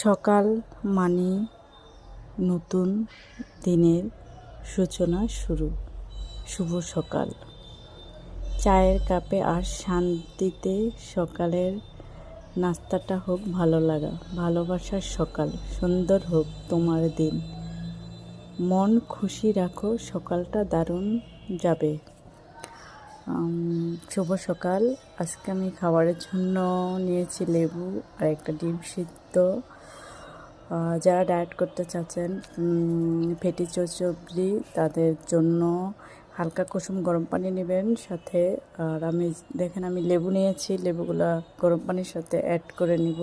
সকাল মানে নতুন দিনের সূচনা শুরু। শুভ সকাল। চায়ের কাপে আর শান্তিতে সকালের নাস্তাটা হোক ভালো লাগা, ভালোবাসার সকাল। সুন্দর হোক তোমার দিন, মন খুশি রাখো, সকালটা দারুণ যাবে। শুভ সকাল। আজকে আমি খাবারের জন্য নিয়েছি লেবু আর একটা ডিম সিদ্ধ। যারা ডায়েট করতে চাচ্ছেন, ফ্যাটি চচ্চড়ি, তাদের জন্য হালকা কুসুম গরম পানি নেবেন সাথে। আর আমি দেখেন আমি লেবু নিয়েছি, লেবুগুলো গরম পানির সাথে অ্যাড করে নিব।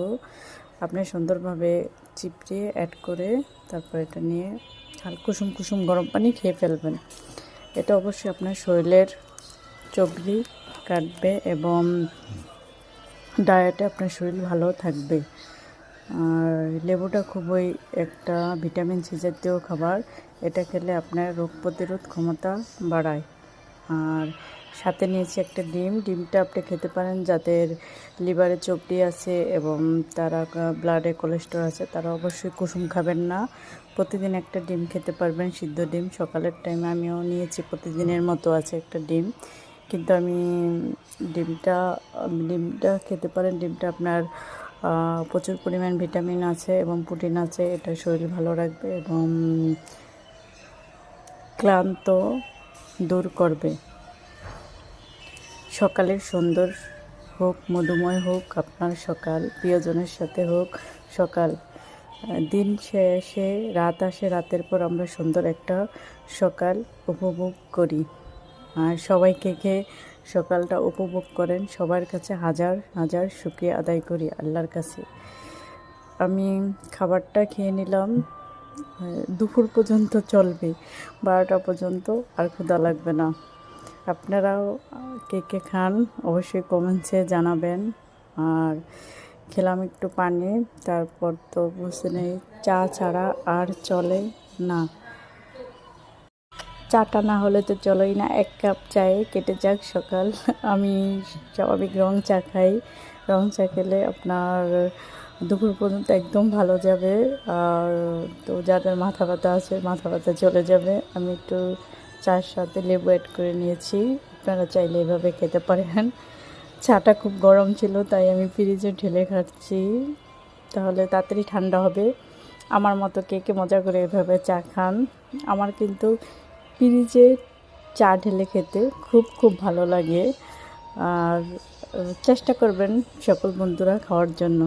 আপনি সুন্দরভাবে চিপড়িয়ে অ্যাড করে তারপর এটা নিয়ে কুসুম কুসুম গরম পানি খেয়ে ফেলবেন। এটা অবশ্যই আপনার শরীরের চর্বি কাটবে এবং ডায়েটে আপনার শরীর ভালো থাকবে। আর লেবুটা খুবই একটা ভিটামিন সি জাতীয় খাবার। এটা খেলে আপনার রোগ প্রতিরোধ ক্ষমতা বাড়ায়। আর সাথে নিয়েছি একটা ডিমটা আপনি খেতে পারেন যাদের লিভারে চর্বি আছে এবং তারা ব্লাডে কোলেস্টেরল আছে, তারা অবশ্যই কুসুম খাবেন না। প্রতিদিন একটা ডিম খেতে পারবেন, সিদ্ধ ডিম। সকালের টাইমে আমিও নিয়েছি, প্রতিদিনের মতো আছে একটা ডিম, কিন্তু আমি ডিমটা খেতে পারেন। ডিমটা আপনার প্রচুর পরিমাণ ভিটামিন আছে এবং প্রোটিন আছে। এটা শরীর ভালো রাখবে এবং ক্লান্ত দূর করবে। সকালের সুন্দর হোক, মধুময় হোক আপনার সকাল, প্রিয়জনের সাথে হোক সকাল। দিন শেষে রাত আসে, রাতের পর আমরা সুন্দর একটা সকাল উপভোগ করি। আর সবাইকে সকালটা উপভোগ করেন। সবার কাছে হাজার হাজার শুকরিয়া আদায় করি আল্লাহর কাছে। আমি খাবারটা খেয়ে নিলাম, দুপুর পর্যন্ত চলবে, 12টা পর্যন্ত, আর ক্ষুধা লাগবে না। আপনারাও কে খান অবশ্যই কমেন্টসে জানাবেন। আর খেলাম একটু পানি, তারপর তো বুঝতে নেই, চা ছাড়া আর চলে না। চাটা না হলে তো চলোই না, 1 কাপ চায়ে কেটে যাক সকাল। আমি স্বাভাবিক রং চা খাই। রং চা খেলে আপনার দুপুর পর্যন্ত একদম ভালো যাবে। আর তো যাদের মাথা ব্যথা আছে, মাথা ব্যথা চলে যাবে। আমি একটু চার সাথে লেবু অ্যাড করে নিয়েছি, আপনারা চাইলে এভাবে খেতে পারেন। চাটা খুব গরম ছিল, তাই আমি ফ্রিজে ঢেলে খাচ্ছি, তাহলে তাড়াতাড়ি ঠান্ডা হবে। আমার মতো কে মজা করে এভাবে চা খান। আমার কিন্তু ফ্রিজে চা ঢেলে খেতে খুব ভালো লাগে। আর চেষ্টা করবেন সকল বন্ধুরা খাওয়ার জন্য।